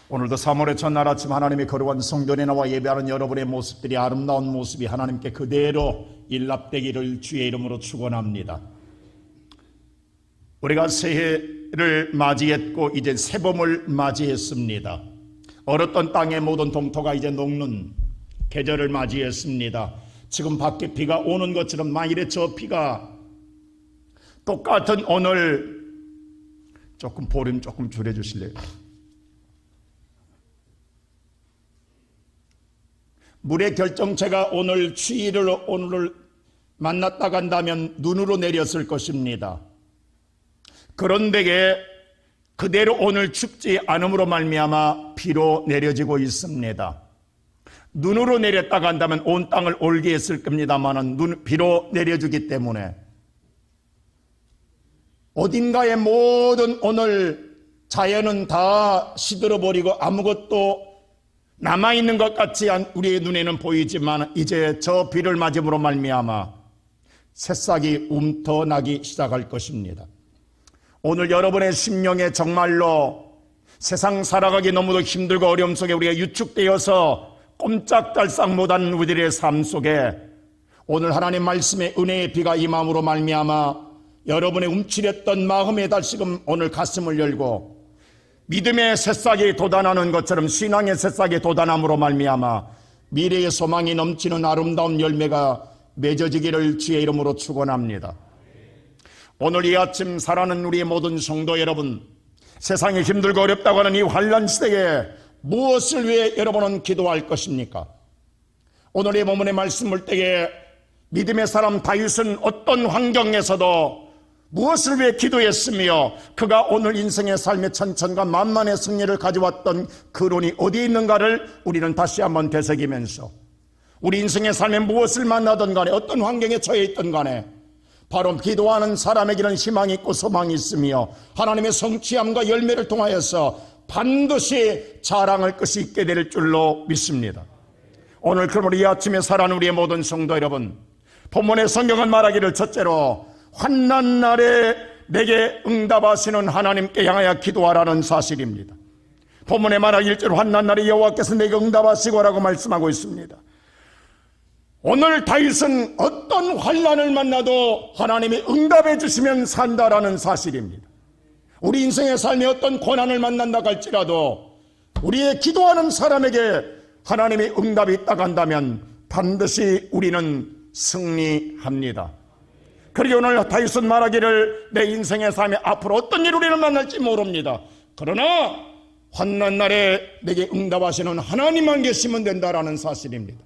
오늘도 3월의 첫날 아침 하나님의 거룩한 성전에 나와 예배하는 여러분의 모습들이 아름다운 모습이 하나님께 그대로 일납되기를 주의 이름으로 축원합니다. 우리가 새해를 맞이했고 이제 새봄을 맞이했습니다. 얼었던 땅의 모든 동토가 이제 녹는 계절을 맞이했습니다. 지금 밖에 비가 오는 것처럼 만일에 저 비가 똑같은 오늘 볼륨 조금 줄여주실래요? 물의 결정체가 오늘 추위를 오늘 만났다 간다면 눈으로 내렸을 것입니다. 그런데 그대로 오늘 춥지 않음으로 말미암아 비로 내려지고 있습니다. 눈으로 내렸다 간다면 온 땅을 올게 했을 겁니다만 비로 내려주기 때문에 어딘가에 모든 오늘 자연은 다 시들어버리고 아무것도 남아있는 것 같지 우리의 눈에는 보이지만 이제 저 비를 맞음으로 말미암아 새싹이 움터나기 시작할 것입니다. 오늘 여러분의 심령에 정말로 세상 살아가기 너무도 힘들고 어려움 속에 우리가 유축되어서 꼼짝달싹 못하는 우리들의 삶 속에 오늘 하나님 말씀의 은혜의 비가 임함으로 말미암아 여러분의 움츠렸던 마음에 다시금 오늘 가슴을 열고 믿음의 새싹이 돋아나는 것처럼 신앙의 새싹이 돋아남으로 말미암아 미래의 소망이 넘치는 아름다운 열매가 맺어지기를 주의 이름으로 축원합니다. 오늘 이 아침 살아가는 우리의 모든 성도 여러분, 세상이 힘들고 어렵다고 하는 이 환난 시대에 무엇을 위해 여러분은 기도할 것입니까? 오늘의 본문의 말씀을 때에 믿음의 사람 다윗은 어떤 환경에서도 무엇을 위해 기도했으며 그가 오늘 인생의 삶의 천천과 만만의 승리를 가져왔던 근원이 어디에 있는가를 우리는 다시 한번 되새기면서 우리 인생의 삶에 무엇을 만나든 간에 어떤 환경에 처해 있든 간에 바로 기도하는 사람에게는 희망이 있고 소망이 있으며 하나님의 성취함과 열매를 통하여서 반드시 자랑할 것이 있게 될 줄로 믿습니다. 오늘 그러므로 이 아침에 살아가는 우리의 모든 성도 여러분, 본문의 성경은 말하기를 첫째로 환난 날에 내게 응답하시는 하나님께 향하여 기도하라는 사실입니다. 본문에 말하기 1절 환난 날에 여호와께서 내게 응답하시고라고 말씀하고 있습니다. 오늘 다윗은 어떤 환난을 만나도 하나님이 응답해 주시면 산다라는 사실입니다. 우리 인생의 삶에 어떤 고난을 만난다 할지라도 우리의 기도하는 사람에게 하나님의 응답이 있다고 한다면 반드시 우리는 승리합니다. 그리고 오늘 다윗은 말하기를 내 인생의 삶에 앞으로 어떤 일을 우리를 만날지 모릅니다. 그러나 환난 날에 내게 응답하시는 하나님만 계시면 된다라는 사실입니다.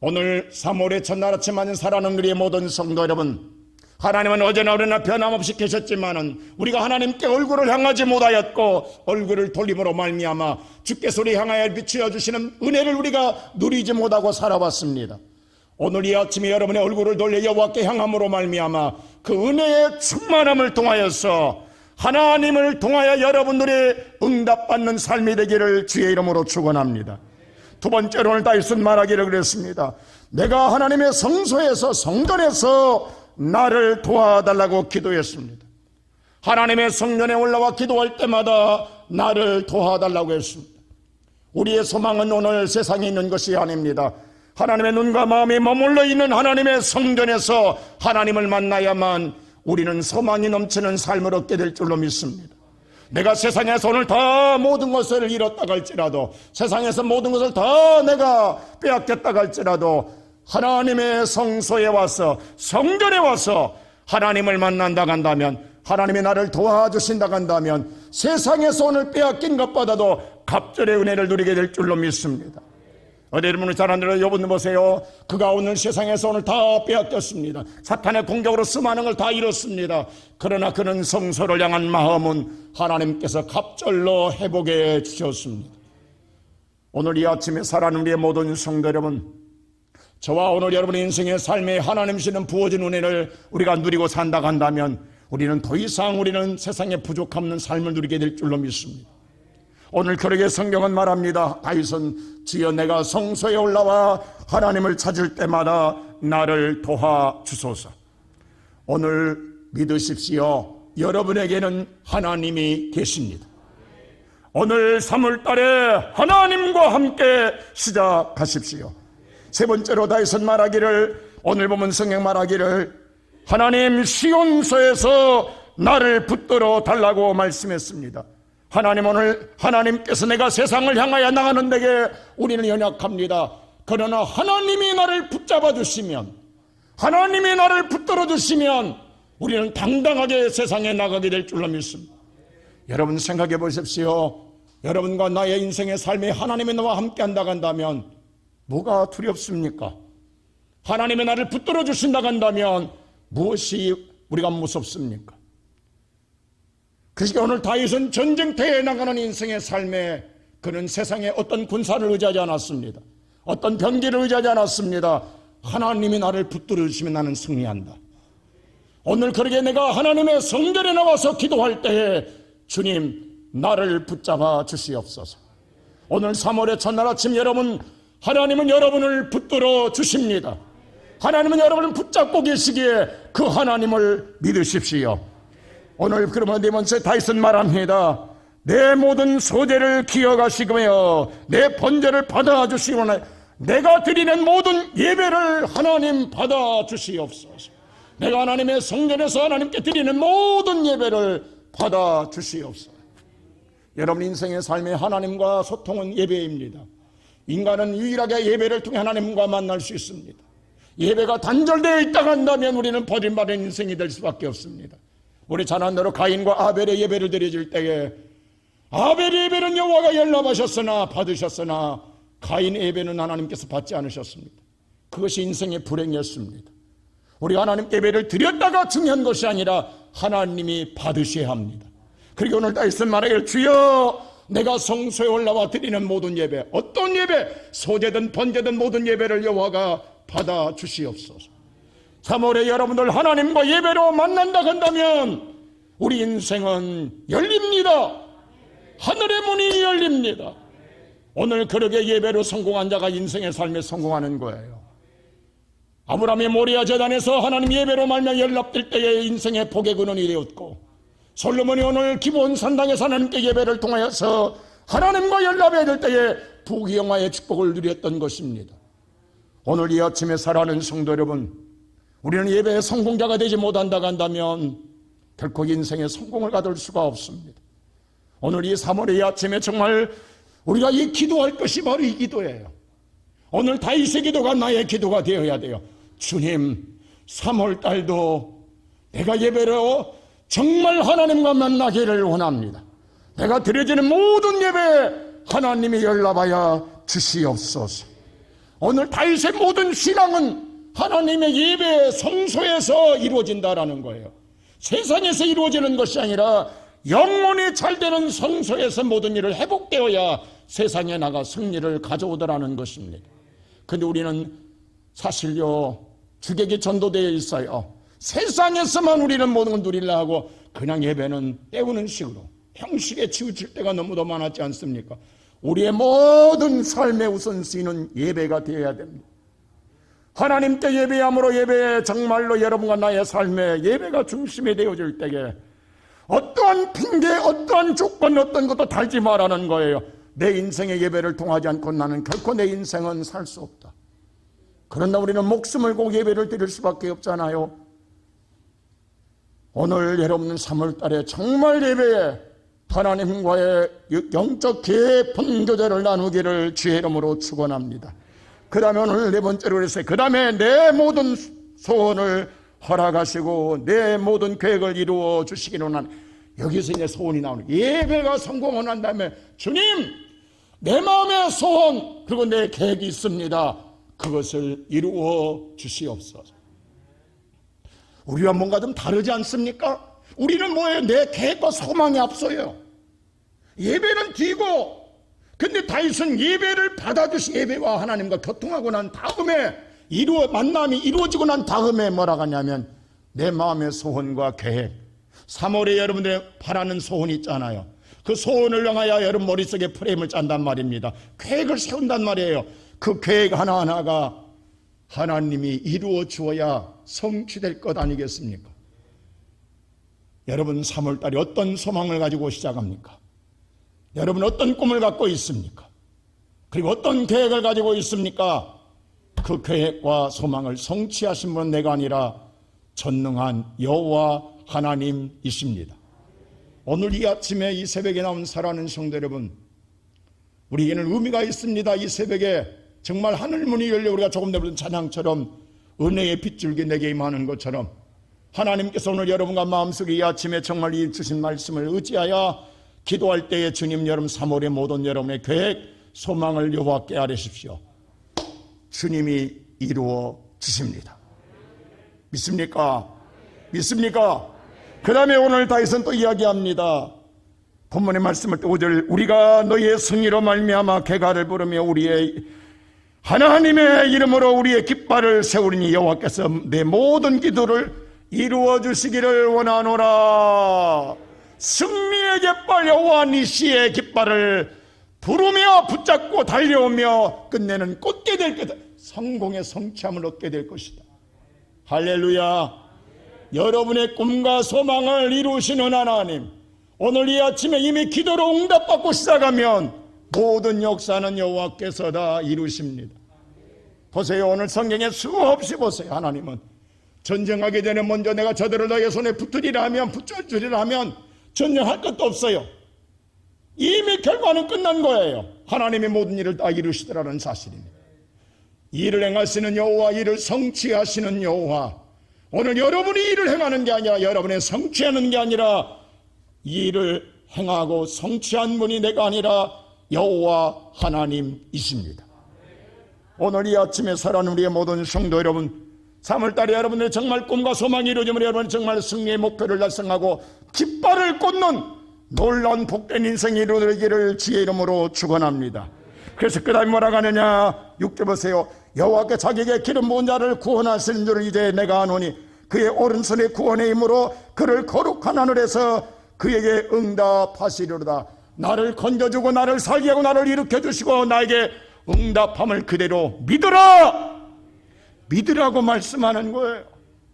오늘 3월의 첫날 아침 맞은 살아가는 우리의 모든 성도 여러분, 하나님은 어제나 오늘나 변함없이 계셨지만은 우리가 하나님께 얼굴을 향하지 못하였고 얼굴을 돌림으로 말미암아 주께서 우리 향하여 비추어 주시는 은혜를 우리가 누리지 못하고 살아왔습니다. 오늘 이 아침에 여러분의 얼굴을 돌려 여호와께 향함으로 말미암아 그 은혜의 충만함을 통하여서 하나님을 통하여 여러분들이 응답받는 삶이 되기를 주의 이름으로 축원합니다. 두 번째로 오늘 다윗은 말하기를 그랬습니다. 내가 하나님의 성소에서 성전에서 나를 도와달라고 기도했습니다. 하나님의 성전에 올라와 기도할 때마다 나를 도와달라고 했습니다. 우리의 소망은 오늘 세상에 있는 것이 아닙니다. 하나님의 눈과 마음이 머물러 있는 하나님의 성전에서 하나님을 만나야만 우리는 소망이 넘치는 삶을 얻게 될 줄로 믿습니다. 내가 세상에서 오늘 다 모든 것을 잃었다고 할지라도 세상에서 모든 것을 다 내가 빼앗겼다고 할지라도 하나님의 성소에 와서 성전에 와서 하나님을 만난다고 한다면 하나님이 나를 도와주신다고 한다면 세상에서 오늘 빼앗긴 것보다도 갑절의 은혜를 누리게 될 줄로 믿습니다. 어디 여러분을 잘 안 들어요? 여러분 보세요. 그가 오늘 세상에서 오늘 다 빼앗겼습니다. 사탄의 공격으로 수많은 걸 다 잃었습니다. 그러나 그는 성소를 향한 마음은 하나님께서 갑절로 회복해 주셨습니다. 오늘 이 아침에 살아가는 우리의 모든 성도 여러분, 저와 오늘 여러분의 인생의 삶에 하나님 주시는 부어진 은혜를 우리가 누리고 산다고 한다면 우리는 더 이상 우리는 세상에 부족함 없는 삶을 누리게 될 줄로 믿습니다. 오늘 그러게 성경은 말합니다. 다윗은 주여 내가 성소에 올라와 하나님을 찾을 때마다 나를 도와주소서. 오늘 믿으십시오. 여러분에게는 하나님이 계십니다. 오늘 3월달에 하나님과 함께 시작하십시오. 세 번째로 다윗은 말하기를, 오늘 보면 성경 말하기를, 하나님 시온서에서 나를 붙들어 달라고 말씀했습니다. 하나님, 오늘 하나님께서 내가 세상을 향하여 나가는 데에 우리는 연약합니다. 그러나 하나님이 나를 붙잡아 주시면, 하나님이 나를 붙들어 주시면 우리는 당당하게 세상에 나가게 될 줄로 믿습니다. 여러분 생각해 보십시오. 여러분과 나의 인생의 삶에 하나님이 나와 함께 한다고 한다면 뭐가 두렵습니까? 하나님이 나를 붙들어 주신다고 한다면 무엇이 우리가 무섭습니까? 그러니까 오늘 다윗은 전쟁터에 나가는 인생의 삶에 그는 세상에 어떤 군사를 의지하지 않았습니다. 어떤 병기를 의지하지 않았습니다. 하나님이 나를 붙들어 주시면 나는 승리한다. 오늘 그러게 내가 하나님의 성전에 나와서 기도할 때에 주님 나를 붙잡아 주시옵소서. 오늘 3월의 첫날 아침 여러분, 하나님은 여러분을 붙들어 주십니다. 하나님은 여러분을 붙잡고 계시기에 그 하나님을 믿으십시오. 오늘 그러면 네 번째 다윗은 말합니다. 내 모든 소재를 기억하시며 내 번제를 받아주시오나 내가 드리는 모든 예배를 하나님 받아주시옵소서. 내가 하나님의 성전에서 하나님께 드리는 모든 예배를 받아주시옵소서. 여러분 인생의 삶의 하나님과 소통은 예배입니다. 인간은 유일하게 예배를 통해 하나님과 만날 수 있습니다. 예배가 단절되어 있다고 한다면 우리는 버림받은 인생이 될 수밖에 없습니다. 우리 자난대로 가인과 아벨의 예배를 드려질 때에 아벨의 예배는 여호와가 연락하셨으나 받으셨으나 가인의 예배는 하나님께서 받지 않으셨습니다. 그것이 인생의 불행이었습니다. 우리 하나님께 예배를 드렸다가 중요한 것이 아니라 하나님이 받으셔야 합니다. 그리고 오늘 다윗은 말하기를 주여 내가 성소에 올라와 드리는 모든 예배, 어떤 예배, 소제든 번제든 모든 예배를 여호와가 받아 주시옵소서. 3월에 여러분들 하나님과 예배로 만난다 한다면 우리 인생은 열립니다. 하늘의 문이 열립니다. 오늘 그렇게 예배로 성공한 자가 인생의 삶에 성공하는 거예요. 아브라함의 모리아 제단에서 하나님 예배로 말며 연락될 때에 인생의 복의 근원이 되었고, 솔로몬이 오늘 기브온 산당에서 하나님께 예배를 통하여서 하나님과 연락해야 될 때에 부귀영화의 축복을 누렸던 것입니다. 오늘 이 아침에 살아가는 성도 여러분, 우리는 예배의 성공자가 되지 못한다고 한다면 결코 인생의 성공을 거둘 수가 없습니다. 오늘 이 3월의 이 아침에 정말 우리가 이 기도할 것이 바로 이 기도예요. 오늘 다윗의 기도가 나의 기도가 되어야 돼요. 주님, 3월달도 내가 예배로 정말 하나님과 만나기를 원합니다. 내가 드려지는 모든 예배 하나님이 열라봐야 주시옵소서. 오늘 다윗의 모든 신앙은 하나님의 예배 성소에서 이루어진다라는 거예요. 세상에서 이루어지는 것이 아니라 영혼이 잘되는 성소에서 모든 일을 회복되어야 세상에 나가 승리를 가져오더라는 것입니다. 근데 우리는 사실요 주객이 전도되어 있어요. 세상에서만 우리는 모든 걸 누리려 하고 그냥 예배는 때우는 식으로 형식에 치우칠 때가 너무도 많았지 않습니까? 우리의 모든 삶의 우선순위는 예배가 되어야 됩니다. 하나님께 예배함으로 예배에 정말로 여러분과 나의 삶에 예배가 중심이 되어질 때에 어떠한 핑계, 어떠한 조건, 어떤 것도 달지 말라는 거예요. 내 인생의 예배를 통하지 않고 나는 결코 내 인생은 살 수 없다. 그러나 우리는 목숨을 걸고 예배를 드릴 수밖에 없잖아요. 오늘 여러분은 3월달에 정말 예배에 하나님과의 영적 깊은 교제를 나누기를 주의 이름으로 축원합니다. 그 다음에 오늘 네 번째로 그랬어요. 그 다음에 내 모든 소원을 허락하시고 내 모든 계획을 이루어 주시기를 원하는, 여기서 이제 소원이 나오는, 예배가 성공을 한 다음에 주님 내 마음의 소원 그리고 내 계획이 있습니다. 그것을 이루어 주시옵소서. 우리와 뭔가 좀 다르지 않습니까? 우리는 뭐예요? 내 계획과 소망이 앞서요. 예배는 뒤고, 근데 다윗은 예배를 받아주시, 예배와 하나님과 교통하고 난 다음에 만남이 이루어지고 난 다음에 뭐라고 하냐면 내 마음의 소원과 계획. 3월에 여러분들의 바라는 소원이 있잖아요. 그 소원을 향하여 여러분 머릿속에 프레임을 짠단 말입니다. 계획을 세운단 말이에요. 그 계획 하나하나가 하나님이 이루어 주어야 성취될 것 아니겠습니까? 여러분 3월달에 어떤 소망을 가지고 시작합니까? 여러분 어떤 꿈을 갖고 있습니까? 그리고 어떤 계획을 가지고 있습니까? 그 계획과 소망을 성취하신 분은 내가 아니라 전능한 여호와 하나님이십니다. 오늘 이 아침에 이 새벽에 나온 사랑하는 성도 여러분, 우리에게는 의미가 있습니다. 이 새벽에 정말 하늘문이 열려 우리가 조금 전에 부른 찬양처럼 은혜의 빗줄기 내게 임하는 것처럼 하나님께서 오늘 여러분과 마음속에 이 아침에 정말 이 주신 말씀을 의지하여 기도할 때에 주님, 여러분 3월의 모든 여러분의 계획, 소망을 여호와께 아뢰십시오. 주님이 이루어 주십니다. 믿습니까? 믿습니까? 그 다음에 오늘 다윗은 또 이야기합니다. 본문의 말씀을 또 5절, 우리가 너희의 승리로 말미암아 개가를 부르며 우리의 하나님의 이름으로 우리의 깃발을 세우리니 여호와께서 내 모든 기도를 이루어 주시기를 원하노라. 승리의 깃발 여호와 니시의 깃발을 부르며 붙잡고 달려오며 끝내는 꽂게 될 것이다. 성공의 성취함을 얻게 될 것이다. 할렐루야. 여러분의 꿈과 소망을 이루시는 하나님, 오늘 이 아침에 이미 기도로 응답받고 시작하면 모든 역사는 여호와께서 다 이루십니다. 보세요. 오늘 성경에 수없이 보세요. 하나님은 전쟁하기 전에 먼저 내가 저들을 너의 손에 붙으리라 하면, 붙여주리라 하면 전쟁할 것도 없어요. 이미 결과는 끝난 거예요. 하나님의 모든 일을 다 이루시더라는 사실입니다. 일을 행하시는 여호와, 일을 성취하시는 여호와, 오늘 여러분이 일을 행하는 게 아니라 여러분의 성취하는 게 아니라 이 일을 행하고 성취한 분이 내가 아니라 여호와 하나님이십니다. 오늘 이 아침에 살아가는 우리의 모든 성도 여러분, 3월달에 여러분들의 정말 꿈과 소망이 이루어지면 여러분이 정말 승리의 목표를 달성하고 깃발을 꽂는 놀라운 복된 인생이 이루어지기를 주의 이름으로 축원합니다. 그래서 그 다음에 뭐라고 하느냐, 6절 보세요. 여호와께 자기에게 기름 부은 자를 구원하시는 줄을 이제 내가 아노니 그의 오른손의 구원의 힘으로 그를 거룩한 하늘에서 그에게 응답하시리로다. 나를 건져주고 나를 살게 하고 나를 일으켜주시고 나에게 응답함을 그대로 믿으라. 믿으라고 말씀하는 거예요.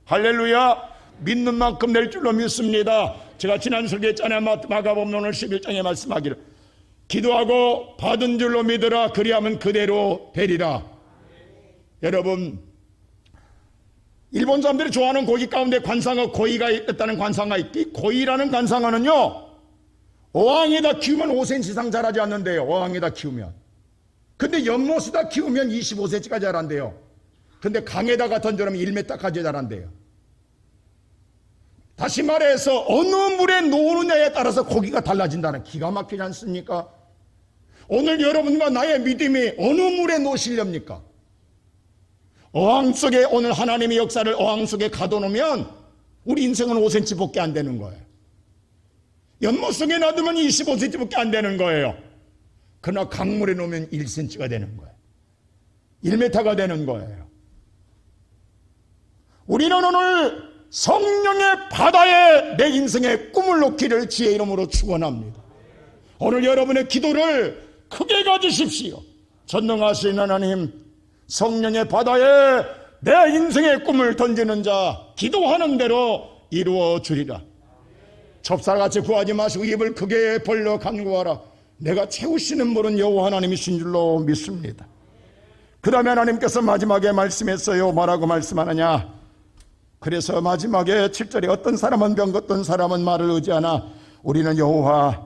할렐루야. 믿는 만큼 낼 줄로 믿습니다. 제가 지난 설교했잖아요. 마가복음 오늘 11장에 말씀하기를 기도하고 받은 줄로 믿으라. 그리하면 그대로 되리라. 여러분, 일본 사람들이 좋아하는 고기 가운데 관상어 고이가 있다는 관상어가 있기. 고이라는 관상어는요, 어항에다 키우면 5cm 이상 자라지 않는데요. 어항에다 키우면. 근데 연못에다 키우면 25cm까지 자란대요. 근데 강에다가 던져놓으면 1m까지 자란대요. 다시 말해서 어느 물에 놓느냐에 따라서 고기가 달라진다는, 기가 막히지 않습니까? 오늘 여러분과 나의 믿음이 어느 물에 놓으시렵니까? 어항 속에, 오늘 하나님의 역사를 어항 속에 가둬놓으면 우리 인생은 5cm밖에 안 되는 거예요. 연못 속에 놔두면 25cm밖에 안 되는 거예요. 그러나 강물에 놓으면 1cm가 되는 거예요. 1m가 되는 거예요. 우리는 오늘 성령의 바다에 내 인생의 꿈을 놓기를 주의 이름으로 축원합니다. 오늘 여러분의 기도를 크게 가지십시오. 전능하신 하나님, 성령의 바다에 내 인생의 꿈을 던지는 자, 기도하는 대로 이루어 주리라. 좁쌀같이 구하지 마시고 입을 크게 벌려 간구하라. 내가 채우시는 분은 여호와 하나님이신 줄로 믿습니다. 그 다음에 하나님께서 마지막에 말씀했어요. 뭐라고 말씀하느냐, 그래서 마지막에 7절에 어떤 사람은 병, 어떤 사람은 말을 의지하나 우리는 여호와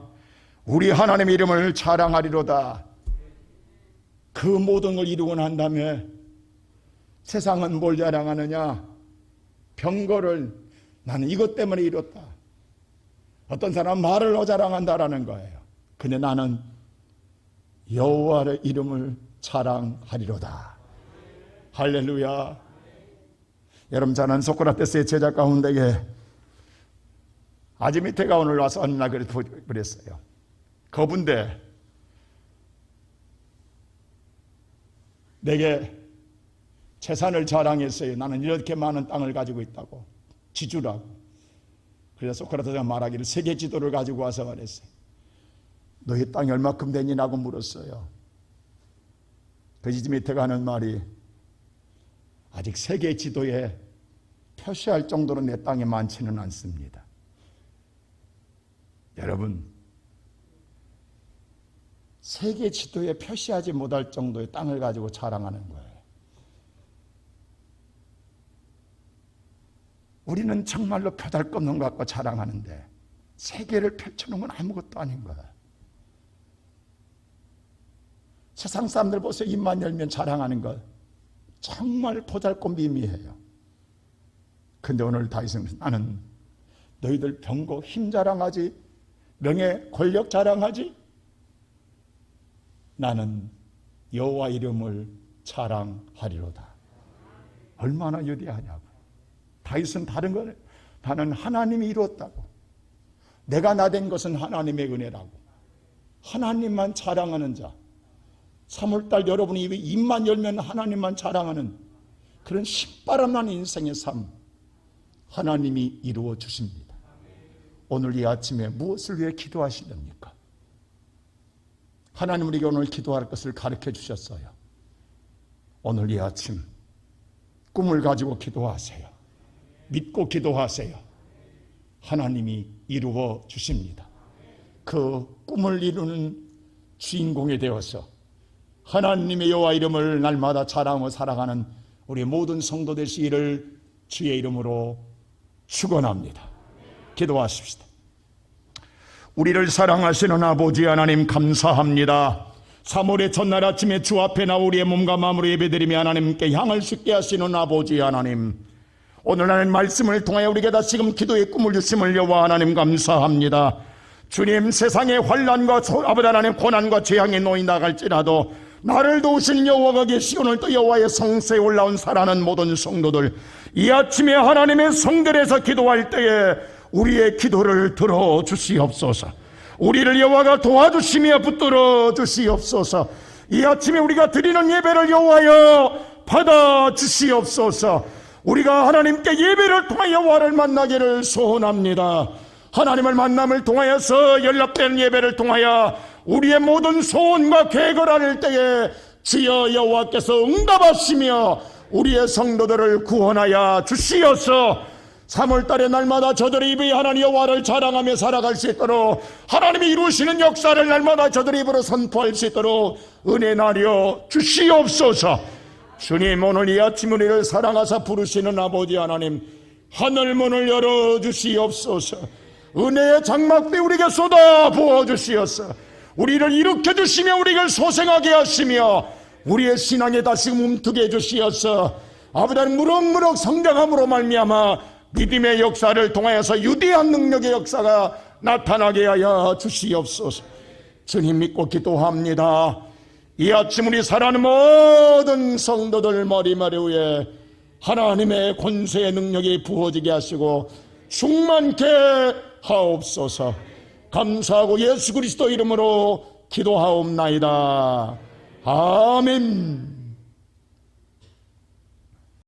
우리 하나님의 이름을 자랑하리로다. 그 모든 걸 이루고 난 다음에 세상은 뭘 자랑하느냐, 병거를 나는 이것 때문에 이뤘다. 어떤 사람은 말을 자랑한다라는 거예요. 근데 나는 여호와의 이름을 자랑하리로다. 할렐루야. 여러분, 저는 소크라테스의 제자 가운데에 아지미테가 오늘 와서 어느 날 그랬어요. 거분데 내게 재산을 자랑했어요. 나는 이렇게 많은 땅을 가지고 있다고, 지주라고. 그래서 소크라테스가 말하기를 세계 지도를 가지고 와서 말했어요. 너희 땅이 얼마큼 되니라고 물었어요. 그 아지미테가 하는 말이, 아직 세계 지도에 표시할 정도로 내 땅이 많지는 않습니다. 여러분, 세계 지도에 표시하지 못할 정도의 땅을 가지고 자랑하는 거예요. 우리는 정말로 표달없는 것 갖고 자랑하는데 세계를 펼쳐놓은 건 아무것도 아닌 거예요. 세상 사람들 보세요. 입만 열면 자랑하는 것 정말 보잘것 미미해요. 근데 오늘 다윗은 나는 너희들 병고 힘 자랑하지, 명예 권력 자랑하지, 나는 여호와 이름을 자랑하리로다. 얼마나 위대하냐고. 다윗은 다른 거는 나는 하나님이 이루었다고, 내가 나된 것은 하나님의 은혜라고, 하나님만 자랑하는 자. 3월달 여러분이 입만 열면 하나님만 자랑하는 그런 신바람난 인생의 삶, 하나님이 이루어 주십니다. 오늘 이 아침에 무엇을 위해 기도하시렵니까? 하나님 우리에게 오늘 기도할 것을 가르쳐 주셨어요. 오늘 이 아침 꿈을 가지고 기도하세요. 믿고 기도하세요. 하나님이 이루어 주십니다. 그 꿈을 이루는 주인공이 되어서 하나님의 여호와 이름을 날마다 자랑하며 살아가는 우리 모든 성도 되시기를 주의 이름으로 축원합니다. 기도하십시다. 우리를 사랑하시는 아버지 하나님 감사합니다. 3월의 첫날 아침에 주 앞에 나와 우리의 몸과 마음으로 예배드리며 하나님께 향할 수 있게 하시는 아버지 하나님, 오늘 하나님 말씀을 통하여 우리에게 다시금 기도의 꿈을 주심을 여호와 하나님 감사합니다. 주님, 세상의 환난과 아버지 하나님 고난과 재앙에 놓이 나갈지라도 나를 도우신 여호와가 계시고 오늘 또 여호와의 성소에 올라온 살아난 모든 성도들, 이 아침에 하나님의 성전에서 기도할 때에 우리의 기도를 들어주시옵소서. 우리를 여호와가 도와주시며 붙들어 주시옵소서. 이 아침에 우리가 드리는 예배를 여호와여 받아주시옵소서. 우리가 하나님께 예배를 통하여 여호와를 만나기를 소원합니다. 하나님을 만남을 통하여서 연락된 예배를 통하여 우리의 모든 소원과 계획을 할 때에 주여 여호와께서 응답하시며 우리의 성도들을 구원하여 주시어서 3월달에 날마다 저들의 입이 하나님 여호와를 자랑하며 살아갈 수 있도록, 하나님이 이루시는 역사를 날마다 저들의 입으로 선포할 수 있도록 은혜 나려 주시옵소서. 주님, 오늘 이 아침 우리를 사랑하사 부르시는 아버지 하나님, 하늘문을 열어주시옵소서. 은혜의 장막대 우리에게 쏟아 부어주시옵소서. 우리를 일으켜주시며 우리를 소생하게 하시며 우리의 신앙에 다시금 움트게 해주시옵소서. 아버지 하나님, 무럭무럭 성장함으로 말미암아 믿음의 역사를 통하여서 유대한 능력의 역사가 나타나게 하여 주시옵소서. 주님 믿고 기도합니다. 이 아침 우리 살아가는 모든 성도들 머리머리 위에 하나님의 권세의 능력이 부어지게 하시고 충만케 하옵소서. 감사하고 예수 그리스도 이름으로 기도하옵나이다. 아멘.